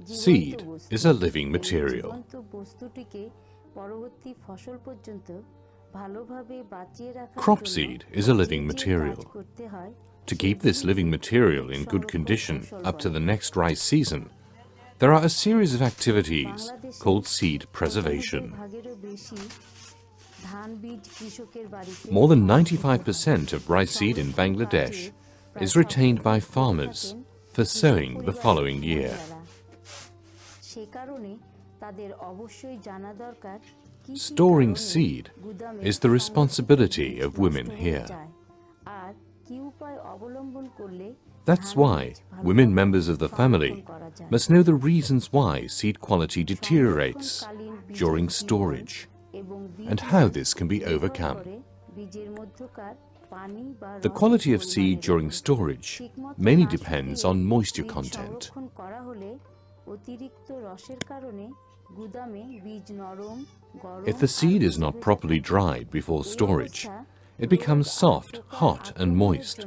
Seed is a living material. Crop seed is a living material. To keep this living material in good condition up to the next rice season, there are a series of activities called seed preservation. More than 95% of rice seed in Bangladesh is retained by farmers for sowing the following year. Storing seed is the responsibility of women here. That's why women members of the family must know the reasons why seed quality deteriorates during storage and how this can be overcome. The quality of seed during storage mainly depends on moisture content. If the seed is not properly dried before storage, it becomes soft, hot and moist,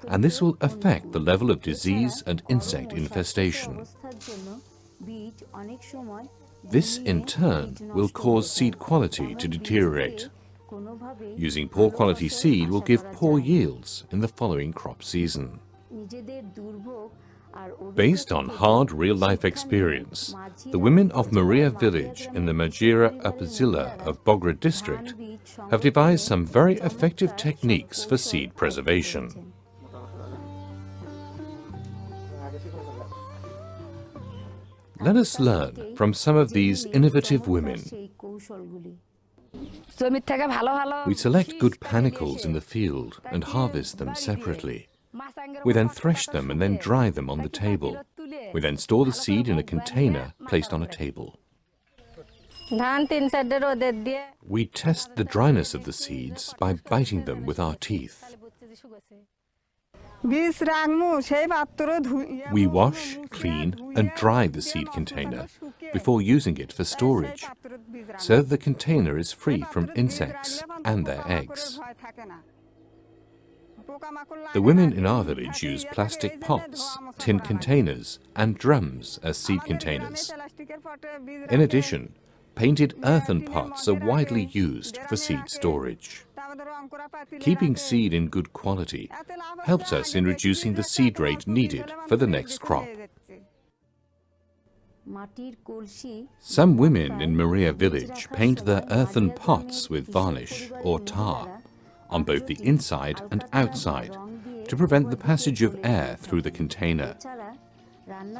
and this will affect the level of disease and insect infestation. This, in turn, will cause seed quality to deteriorate. Using poor quality seed will give poor yields in the following crop season. Based on hard real-life experience, the women of Maria village in the Majira Upazila of Bogra district have devised some very effective techniques for seed preservation. Let us learn from some of these innovative women. We select good panicles in the field and harvest them separately. We then thresh them and then dry them on the table. We then store the seed in a container placed on a table. We test the dryness of the seeds by biting them with our teeth. We wash, clean and dry the seed container before using it for storage, so that the container is free from insects and their eggs. The women in our village use plastic pots, tin containers and drums as seed containers. In addition, painted earthen pots are widely used for seed storage. Keeping seed in good quality helps us in reducing the seed rate needed for the next crop. Some women in Maria village paint their earthen pots with varnish or tar on both the inside and outside to prevent the passage of air through the container.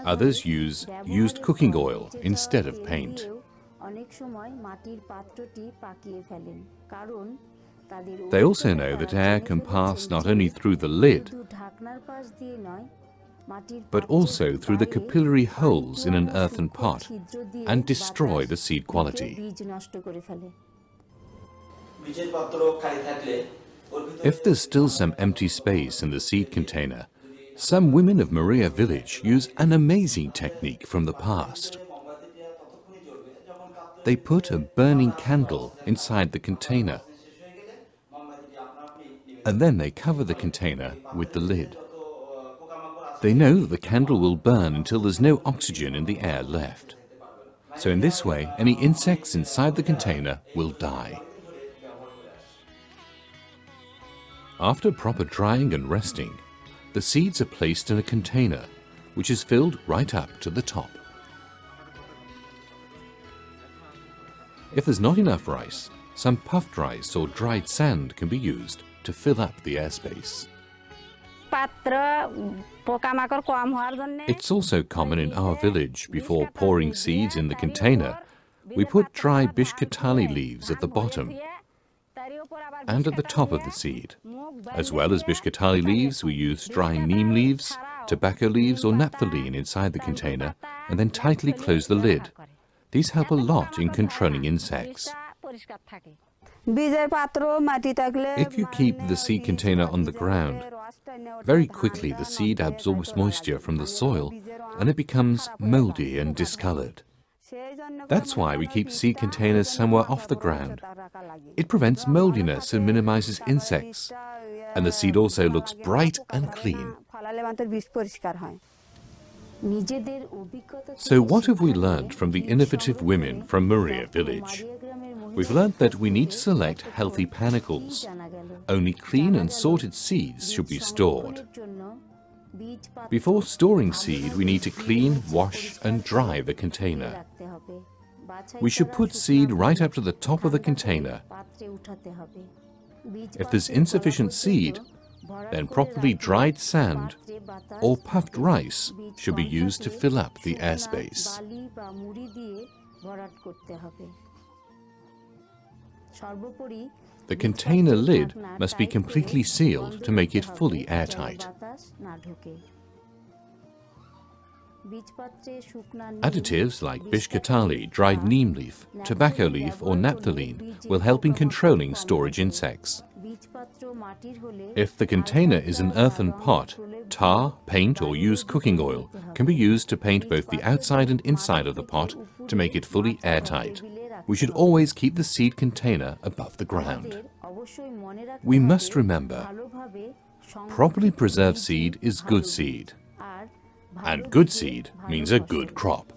Others use used cooking oil instead of paint. They also know that air can pass not only through the lid, but also through the capillary holes in an earthen pot and destroy the seed quality. If there's still some empty space in the seed container, some women of Maria village use an amazing technique from the past. They put a burning candle inside the container, and then they cover the container with the lid. They know that the candle will burn until there's no oxygen in the air left. So in this way, any insects inside the container will die. After proper drying and resting, the seeds are placed in a container, which is filled right up to the top. If there's not enough rice, some puffed rice or dried sand can be used to fill up the airspace. It's also common in our village, before pouring seeds in the container, we put dry bishkatali leaves at the bottom and at the top of the seed. As well as bishkatali leaves, we use dry neem leaves, tobacco leaves or naphthalene inside the container and then tightly close the lid. These help a lot in controlling insects. If you keep the seed container on the ground, very quickly the seed absorbs moisture from the soil and it becomes moldy and discolored. That's why we keep seed containers somewhere off the ground. It prevents moldiness and minimizes insects, and the seed also looks bright and clean. So what have we learned from the innovative women from Muria village? We've learned that we need to select healthy panicles. Only clean and sorted seeds should be stored. Before storing seed, we need to clean, wash and dry the container. We should put seed right up to the top of the container. If there's insufficient seed, then properly dried sand or puffed rice should be used to fill up the airspace. The container lid must be completely sealed to make it fully airtight. Additives like bishkatali, dried neem leaf, tobacco leaf or naphthalene will help in controlling storage insects. If the container is an earthen pot, tar, paint or used cooking oil can be used to paint both the outside and inside of the pot to make it fully airtight. We should always keep the seed container above the ground. We must remember, properly preserved seed is good seed, and good seed means a good crop.